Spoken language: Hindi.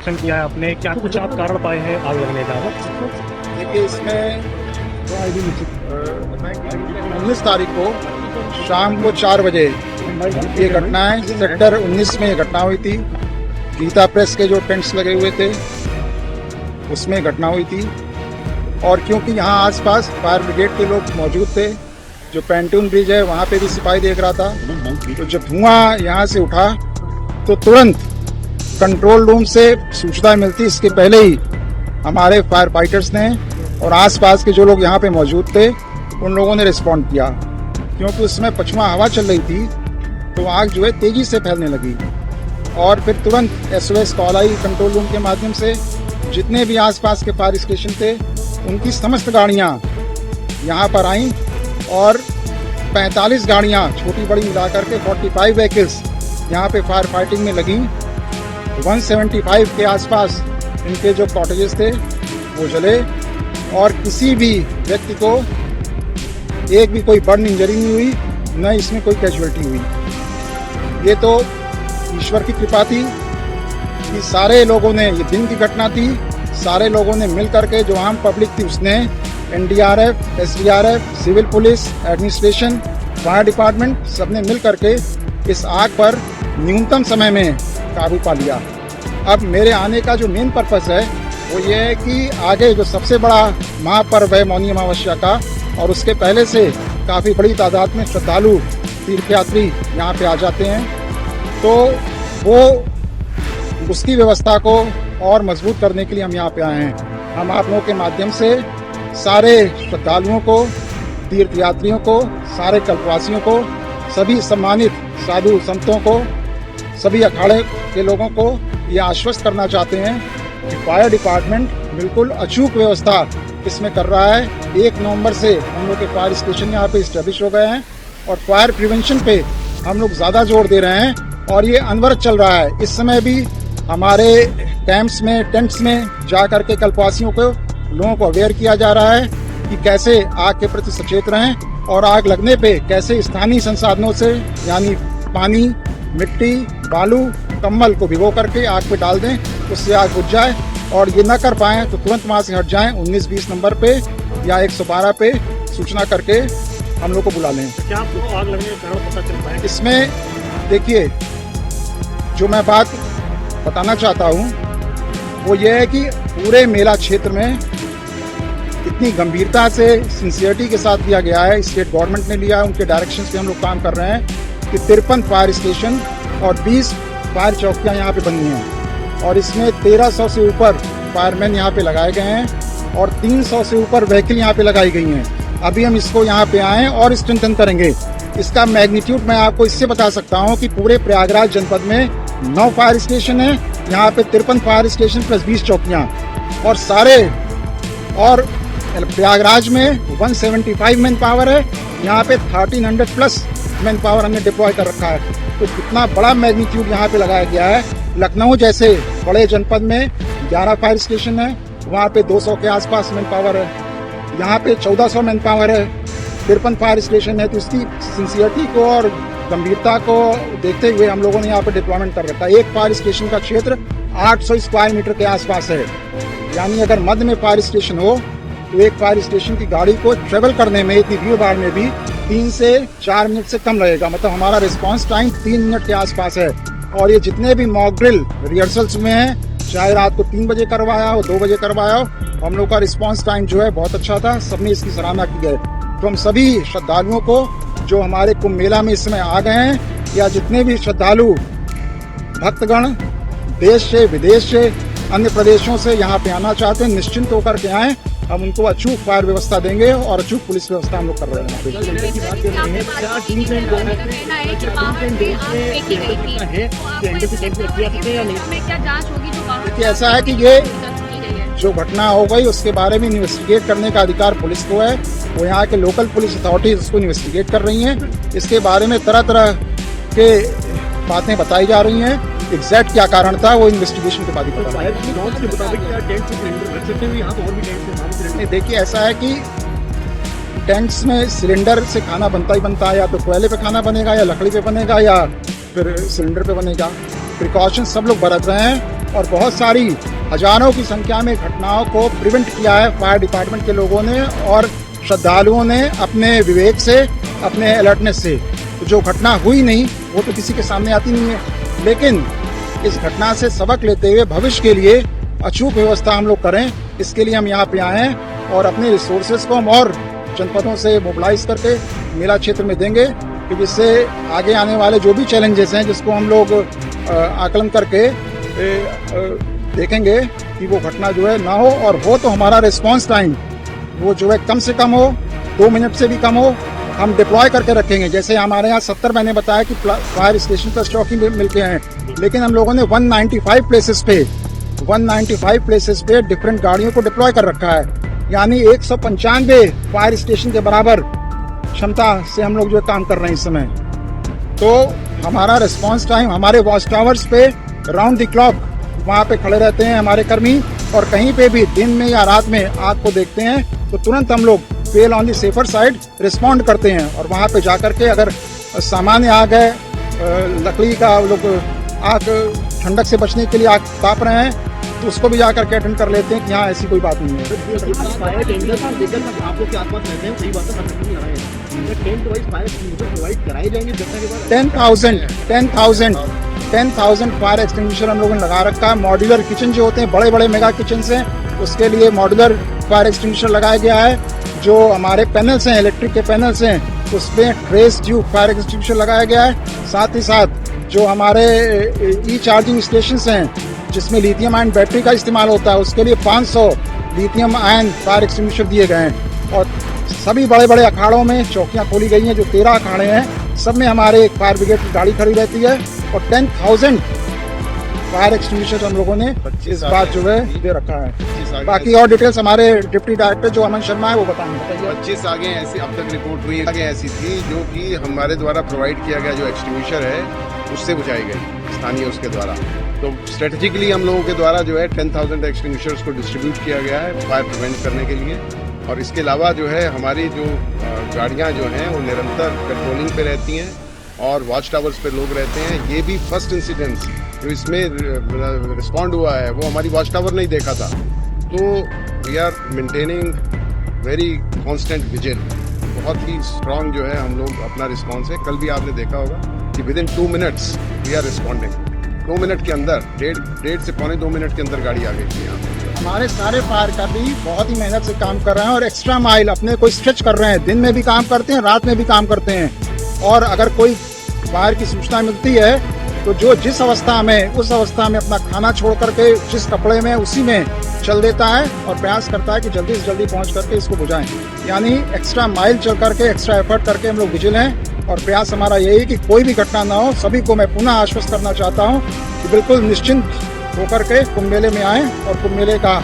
निरीक्षण किया है आपने, क्या कुछ आप कारण पाए हैं आग लगने का? देखिए, इसमें 19 तारीख को शाम को 4 बजे ये घटना है। सेक्टर 19 में ये घटना हुई थी। गीता प्रेस के जो टेंट्स लगे हुए थे उसमें घटना हुई थी। और क्योंकि यहाँ आसपास फायर ब्रिगेड के लोग मौजूद थे, जो पैंटून ब्रिज है वहाँ पे भी सिपाही देख रहा था, तो जब धुआं यहाँ से उठा तो तुरंत कंट्रोल रूम से सूचना मिलती, इसके पहले ही हमारे फायर फाइटर्स ने और आसपास के जो लोग यहाँ पे मौजूद थे उन लोगों ने रिस्पॉन्ड किया। क्योंकि उसमें पछुआ हवा चल रही थी तो आग जो है तेजी से फैलने लगी और फिर तुरंत SOS कॉल आई कंट्रोल रूम के माध्यम से। जितने भी आसपास के फायर स्टेशन थे उनकी समस्त गाड़ियाँ यहाँ पर आईं और 45 गाड़ियाँ छोटी बड़ी मिलाकर के 45 व्हीकल्स यहाँ पे फायर फाइटिंग में लगी। 175 के आसपास इनके जो कॉटेजेस थे वो जले और किसी भी व्यक्ति को एक भी कोई बर्न इंजरी नहीं हुई, न इसमें कोई कैजुअलिटी हुई। ये तो ईश्वर की कृपा थी कि सारे लोगों ने, ये दिन की घटना थी, सारे लोगों ने मिल करके, जो आम पब्लिक थी उसने NDRF, SDRF, civil police, administration, fire department सबने मिल करके इस आग पर न्यूनतम समय में काबू पा लिया। अब मेरे आने का जो मेन पर्पस है वो ये है कि आगे जो सबसे बड़ा महापर्व है मौनी अमावस्या का, और उसके पहले से काफ़ी बड़ी तादाद में श्रद्धालु तीर्थयात्री यहाँ पे आ जाते हैं, तो वो उसकी व्यवस्था को और मजबूत करने के लिए हम यहाँ पे आए हैं। हम आप लोगों के माध्यम से सारे श्रद्धालुओं को, तीर्थयात्रियों को, सारे कल्पवासियों को, सभी सम्मानित साधु संतों को, सभी अखाड़े के लोगों को ये आश्वस्त करना चाहते हैं कि फायर डिपार्टमेंट बिल्कुल अचूक व्यवस्था इसमें कर रहा है। 1 नवंबर से हम लोग के फायर स्टेशन यहाँ पे इस्टेब्लिश हो गए हैं और फायर प्रिवेंशन पे हम लोग ज़्यादा जोर दे रहे हैं और ये अनवरत चल रहा है। इस समय भी हमारे कैंप्स में, टेंट्स में जा करके कल्पवासियों को, लोगों को अवेयर किया जा रहा है कि कैसे आग के प्रति सचेत रहें और आग लगने पे कैसे स्थानीय संसाधनों से, यानी पानी, मिट्टी, बालू, कम्बल को भिगो करके आग पे डाल दें, उससे आग बुझ जाए। और ये न कर पाएँ तो तुरंत वहाँ से हट जाएं। 19-20 नंबर पे या 112 पे सूचना करके हम लोग को बुला लें। क्या आपको आग लगने का कारण पता चल पाया? इसमें देखिए, जो मैं बात बताना चाहता हूँ वो ये है कि पूरे मेला क्षेत्र में इतनी गंभीरता से, सिंसियरिटी के साथ लिया गया है, स्टेट गवर्नमेंट ने लिया है, उनके डायरेक्शन से हम लोग काम कर रहे हैं कि 53 फायर स्टेशन और 20 फायर चौकियाँ यहाँ पे बनी हैं और इसमें 1300 से ऊपर फायरमैन यहाँ पे लगाए गए हैं और 300 से ऊपर व्हीकल यहाँ पे लगाई गई हैं। अभी हम इसको यहाँ पे आए और स्ट्रेंथन करेंगे। इसका मैग्नीट्यूड मैं आपको इससे बता सकता हूँ कि पूरे प्रयागराज जनपद में 9 फायर स्टेशन है, यहाँ पे 53 फायर स्टेशन प्लस 20 चौकियाँ और सारे, और प्रयागराज में 175 मैन पावर है, यहाँ पे 1300 प्लस मैन पावर हमने डिप्लॉय कर रखा है। तो कितना बड़ा मैग्नीट्यूड यहाँ पे लगाया गया है। लखनऊ जैसे बड़े जनपद में 11 फायर स्टेशन है, वहाँ पे 200 के आसपास मैन पावर है, यहाँ पे 1400 मैन पावर है, 53 फायर स्टेशन है। तो इसकी सिंसियरिटी को और गंभीरता को देखते हुए हम लोगों ने यहाँ पे डिप्लॉयमेंट कर रखा है। एक फायर स्टेशन का क्षेत्र 800 स्क्वायर मीटर के आसपास है, यानी अगर मध्य में फायर स्टेशन हो तो एक फायर स्टेशन की गाड़ी को ट्रेवल करने में, इतनी भीड़ भाड़ में भी 3 से 4 मिनट से कम लगेगा। मतलब हमारा रिस्पांस टाइम 3 मिनट के आसपास है। और ये जितने भी मॉक ड्रिल रिहर्सल्स में हैं, चाहे रात को 3 बजे करवाया हो, 2 बजे करवाया हो, हम लोग का रिस्पांस टाइम जो है बहुत अच्छा था। सबने इसकी सराहना की है। तो हम सभी श्रद्धालुओं को जो हमारे कुंभ मेला में इस समय आ गए हैं, या जितने भी श्रद्धालु भक्तगण देश से, विदेश से, अन्य प्रदेशों से यहाँ पे आना चाहते हैं, निश्चिंत होकर के आएँ। हम उनको अचूक फायर व्यवस्था देंगे और अचूक पुलिस व्यवस्था हम लोग कर रहे हैं। देखिए, ऐसा है कि ये जो घटना हो गई उसके बारे में इन्वेस्टिगेट करने का अधिकार पुलिस को है। वो यहाँ के लोकल पुलिस अथॉरिटीज उसको इन्वेस्टिगेट कर रही हैं। इसके बारे में तरह तरह के बातें बताई जा रही हैं। एग्जैक्ट क्या कारण था वो इन्वेस्टिगेशन के बाद ही पता चलेगा। देखिए, ऐसा है कि टेंट्स में सिलेंडर से खाना बनता ही बनता है, या तो कोयले पे खाना बनेगा, या लकड़ी पे बनेगा, या फिर सिलेंडर पे बनेगा। प्रिकॉशन सब लोग बरत रहे हैं और बहुत सारी हजारों की संख्या में घटनाओं को प्रिवेंट किया है फायर डिपार्टमेंट के लोगों ने और श्रद्धालुओं ने अपने विवेक से, अपने अलर्टनेस से। तो जो घटना हुई नहीं वो तो किसी के सामने आती नहीं है, लेकिन इस घटना से सबक लेते हुए भविष्य के लिए अचूक व्यवस्था हम लोग करें, इसके लिए हम यहाँ पे आए हैं और अपने रिसोर्सेज को हम और जनपदों से मोबिलाइज करके मेला क्षेत्र में देंगे कि जिससे आगे आने वाले जो भी चैलेंजेस हैं जिसको हम लोग आकलन करके देखेंगे कि वो घटना जो है ना हो, और हो तो हमारा रिस्पांस टाइम वो जो है कम से कम हो, 2 मिनट से भी कम हो, हम डिप्लॉय करके रखेंगे। जैसे हमारे यहाँ 70 मैंने बताया कि फायर स्टेशन पर स्टॉकी मिलते हैं, लेकिन हम लोगों ने 195 प्लेसेस पे डिफरेंट गाड़ियों को डिप्लॉय कर रखा है, यानी 195 फायर स्टेशन के बराबर क्षमता से हम लोग जो काम कर रहे हैं इस समय। तो हमारा रिस्पांस टाइम, हमारे वॉच टावर्स पे राउंड द क्लॉक वहाँ पे खड़े रहते हैं हमारे कर्मी, और कहीं पे भी दिन में या रात में आग को देखते हैं तो तुरंत हम लोग fell on the safer side respond करते हैं, और वहाँ पे जाकर के अगर सामान्य आग है, लकड़ी का लोग आग ठंडक से बचने के लिए आग ताप रहे हैं तो उसको भी जाकर के अटेंड कर लेते हैं कि यहाँ ऐसी कोई बात नहीं है। आप लोग के आसपास रहते हैं, सही बात है। 10,000 फायर एक्सटिंग्विशर हम लोगों ने लगा रखा है। मॉड्यूलर किचन जो होते हैं, बड़े बड़े मेगा किचन हैं, उसके लिए मॉड्यूलर फायर एक्सटिंग्विशर लगाया गया है। जो हमारे पैनल्स हैं, इलेक्ट्रिक के पैनल्स हैं, उसमें ट्रेस ट्यूब फायर एक्सटिंग्विशर लगाया गया है। साथ ही साथ जो हमारे ई चार्जिंग स्टेशन हैं जिसमें लिथियम आयन बैटरी का इस्तेमाल होता है, उसके लिए 500 लिथियम आयन फायर एक्सटिंग्विशर दिए गए हैं। और सभी बड़े बड़े अखाड़ों में चौकियां खोली गई हैं, जो 13 अखाड़े हैं, सब में हमारे एक फायर ब्रिगेड की गाड़ी खड़ी रहती है, और 10,000 फायर एक्सटिंग्विशर हम लोगों ने इस बात जो है दे रखा है। बाकी और डिटेल्स हमारे डिप्टी डायरेक्टर जो अमन शर्मा है वो बताएंगे। 25 आगे ऐसी अब तक रिपोर्ट हुई आगे ऐसी थी जो कि हमारे द्वारा प्रोवाइड किया गया जो एक्सटिंग्विशर है उससे बुझाई गई, स्थानीय उसके द्वारा। तो स्ट्रेटेजिकली हम लोगों के द्वारा जो है 10,000 एक्सटिंग्विशर्स को डिस्ट्रीब्यूट किया गया है फायर प्रिवेंट करने के लिए। और इसके अलावा जो है हमारी जो गाड़ियाँ जो हैं वो निरंतर पेट्रोलिंग पे रहती हैं और वॉच टावर्स पे लोग रहते हैं। ये भी फर्स्ट इंसिडेंट जो इसमें रिस्पॉन्ड हुआ है वो हमारी वॉच टावर नहीं देखा था। तो we are maintaining very constant vigil, बहुत ही स्ट्रॉन्ग जो है हम लोग अपना रिस्पॉन्स है। कल भी आपने देखा होगा कि within 2 minutes we are responding. 2 minute के अंदर, डेढ़ से पौने 2 मिनट के अंदर गाड़ी आ गई थी यहाँ। हमारे सारे फायर का भी बहुत ही मेहनत से काम कर रहे हैं और एक्स्ट्रा माइल अपने को स्ट्रेच कर रहे हैं। दिन में भी काम करते हैं, रात में भी काम करते हैं। और अगर कोई फायर की सूचना मिलती है तो जो जिस अवस्था में, उस अवस्था में अपना खाना छोड़ करके जिस कपड़े में उसी में चल देता है और प्रयास करता है कि जल्दी से जल्दी पहुंच करके इसको बुझाएं। यानी एक्स्ट्रा माइल चल करके, एक्स्ट्रा एफर्ट करके हम लोग विजिल हैं, और प्रयास हमारा यही है कि कोई भी घटना ना हो। सभी को मैं पुनः आश्वस्त करना चाहता हूँ कि बिल्कुल निश्चिंत होकर के कुंभ मेले में आएँ और कुंभ मेले का